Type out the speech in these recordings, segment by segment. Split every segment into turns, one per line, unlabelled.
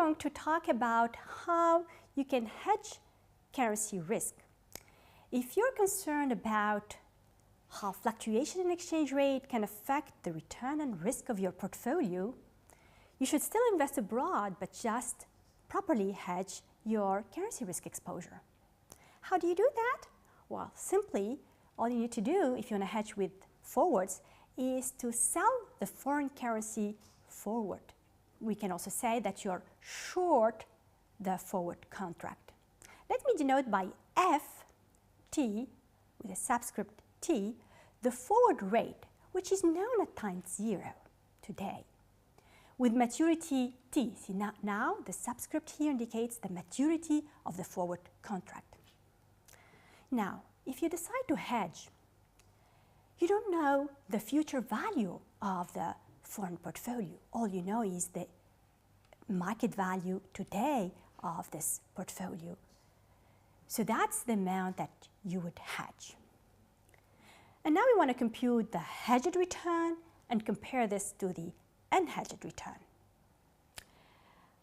going to talk about how you can hedge currency risk. If you're concerned about how fluctuation in exchange rate can affect the return and risk of your portfolio, you should still invest abroad, but just properly hedge your currency risk exposure. How do you do that? Well, simply, all you need to do if you want to hedge with forwards is to sell the foreign currency forward. We can also say that you're short the forward contract. Let me denote by FT, with a subscript T, the forward rate, which is known at time 0 today, with maturity T. See, now the subscript here indicates the maturity of the forward contract. Now, if you decide to hedge, you don't know the future value of the foreign portfolio. All you know is the market value today of this portfolio. So that's the amount that you would hedge. And now we want to compute the hedged return and compare this to the unhedged return.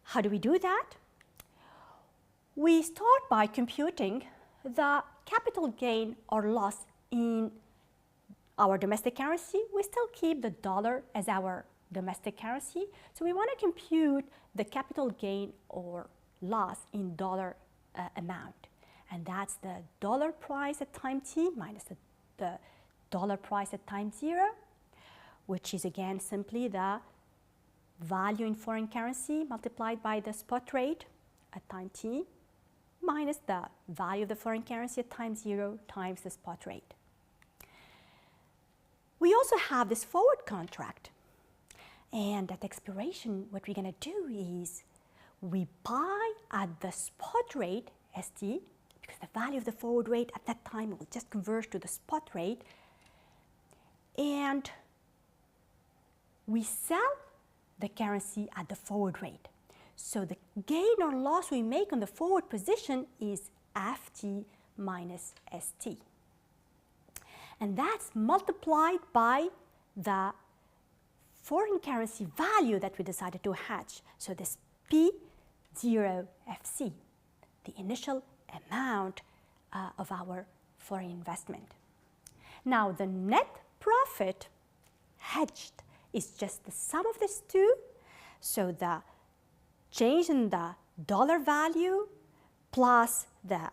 How do we do that? We start by computing the capital gain or loss in our domestic currency. We still keep the dollar as our domestic currency, so we want to compute the capital gain or loss in dollar amount, and that's the dollar price at time t minus the dollar price at time 0, which is again simply the value in foreign currency multiplied by the spot rate at time t minus the value of the foreign currency at time 0 times the spot rate. We also have this forward contract, and at expiration what we're going to do is we buy at the spot rate ST, because the value of the forward rate at that time will just converge to the spot rate, and we sell the currency at the forward rate. So the gain or loss we make on the forward position is FT minus ST. And that's multiplied by the foreign currency value that we decided to hedge. So this P0FC, the initial amount of our foreign investment. Now the net profit hedged is just the sum of these two. So the change in the dollar value plus the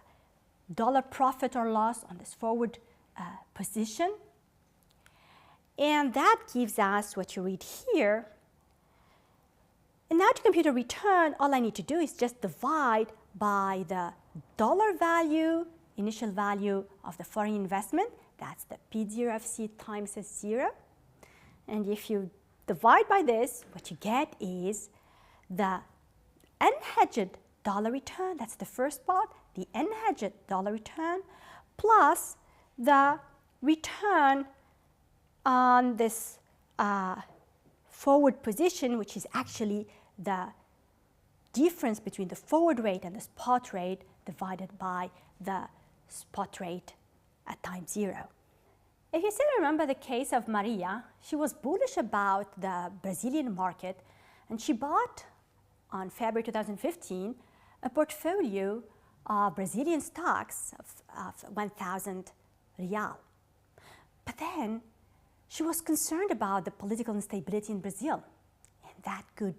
dollar profit or loss on this forward position, and that gives us what you read here. And now to compute a return, all I need to do is just divide by the dollar value, initial value of the foreign investment, that's the P0FC times 0, and if you divide by this, what you get is the unhedged dollar return, that's the first part, the unhedged dollar return, plus the return on this forward position, which is actually the difference between the forward rate and the spot rate divided by the spot rate at time 0. If you still remember the case of Maria, she was bullish about the Brazilian market, and she bought on February 2015 a portfolio of Brazilian stocks of 1,000 real. But then she was concerned about the political instability in Brazil, and that could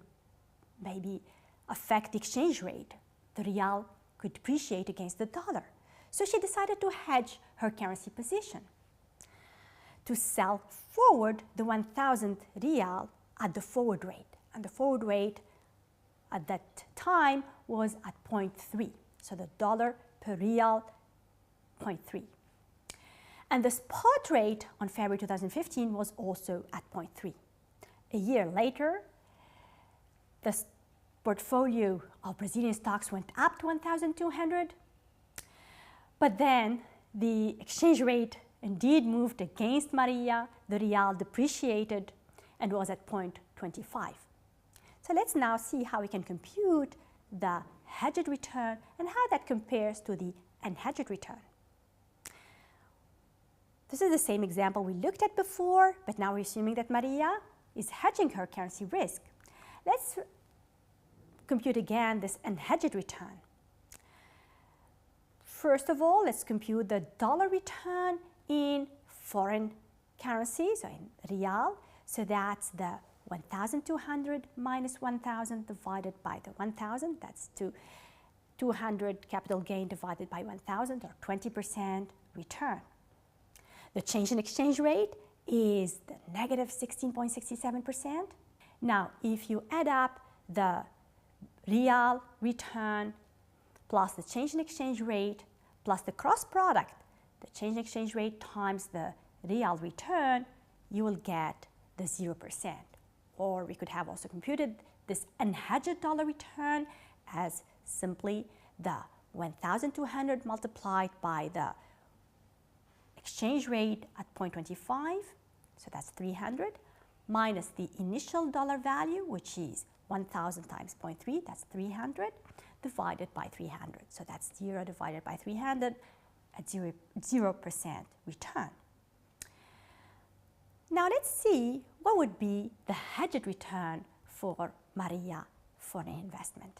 maybe affect the exchange rate. The real could depreciate against the dollar. So she decided to hedge her currency position, to sell forward the 1,000 real at the forward rate. And the forward rate at that time was at 0.3. So the dollar per real, 0.3. And the spot rate on February 2015 was also at 0.3. A year later, the portfolio of Brazilian stocks went up to 1,200. But then the exchange rate indeed moved against Maria. The real depreciated and was at 0.25. So let's now see how we can compute the hedged return and how that compares to the unhedged return. This is the same example we looked at before, but now we're assuming that Maria is hedging her currency risk. Let's compute again this unhedged return. First of all, let's compute the dollar return in foreign currency, so in real. So that's the 1,200 minus 1,000 divided by the 1,000. That's 200 capital gain divided by 1,000, or 20% return. The change in exchange rate is the negative 16.67%. Now, if you add up the real return plus the change in exchange rate plus the cross product, the change in exchange rate times the real return, you will get the 0%. Or we could have also computed this unhedged dollar return as simply the 1,200 multiplied by the exchange rate at 0.25, so that's 300, minus the initial dollar value, which is 1,000 times 0.3, that's 300, divided by 300. So that's 0 divided by 300 at 0% return. Now let's see what would be the hedged return for Maria foreign investment.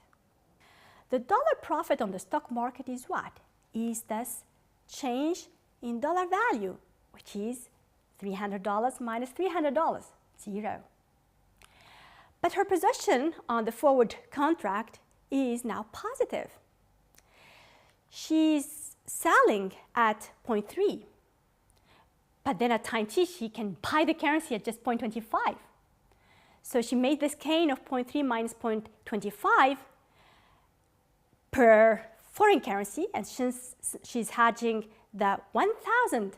The dollar profit on the stock market is what? Is this change in dollar value, which is $300 minus $300, 0. But her position on the forward contract is now positive. She's selling at 0.3, but then at time t, she can buy the currency at just 0.25. So she made this gain of 0.3 minus 0.25 per foreign currency, and since she's hedging the 1,000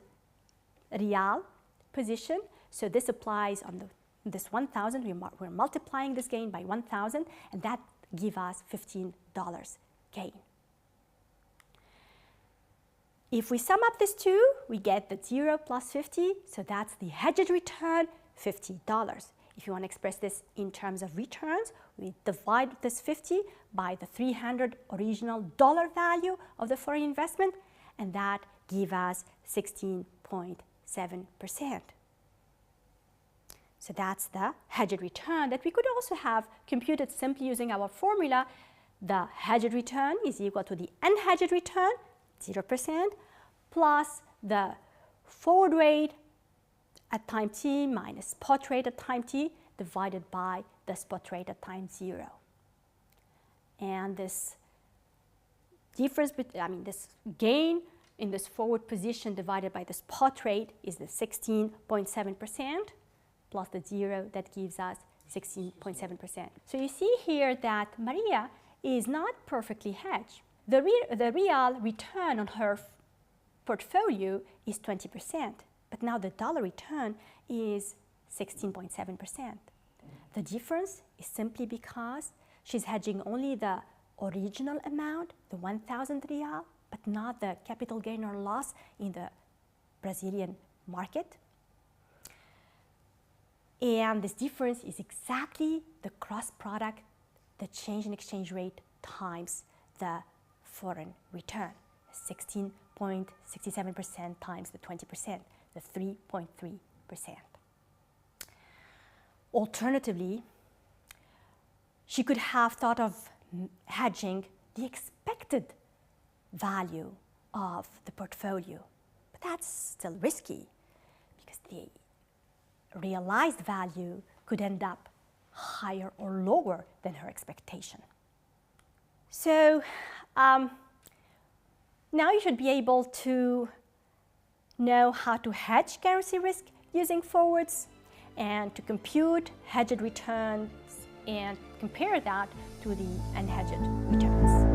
real position, so this applies on this 1,000. We're multiplying this gain by 1,000, and that gives us $15 gain. If we sum up these two, we get the 0 plus 50, so that's the hedged return, $50. If you want to express this in terms of returns, we divide this 50 by the 300 original dollar value of the foreign investment, and that gives us 16.7%. So that's the hedged return that we could also have computed simply using our formula. The hedged return is equal to the unhedged return, 0%, plus the forward rate at time t minus spot rate at time t divided by the spot rate at time 0. And this difference, this gain in this forward position divided by the spot rate is the 16.7% plus the 0 that gives us 16.7%. So you see here that Maria is not perfectly hedged. The real return on her portfolio is 20%, but now the dollar return is 16.7%. The difference is simply because she's hedging only the original amount, the 1,000 real, but not the capital gain or loss in the Brazilian market. And this difference is exactly the cross product, the change in exchange rate times the foreign return, 16.67% times the 20%, the 3.3%. Alternatively, she could have thought of hedging the expected value of the portfolio, but that's still risky because the realized value could end up higher or lower than her expectation. So now you should be able to know how to hedge currency risk using forwards and to compute hedged returns and compare that to the unhedged returns.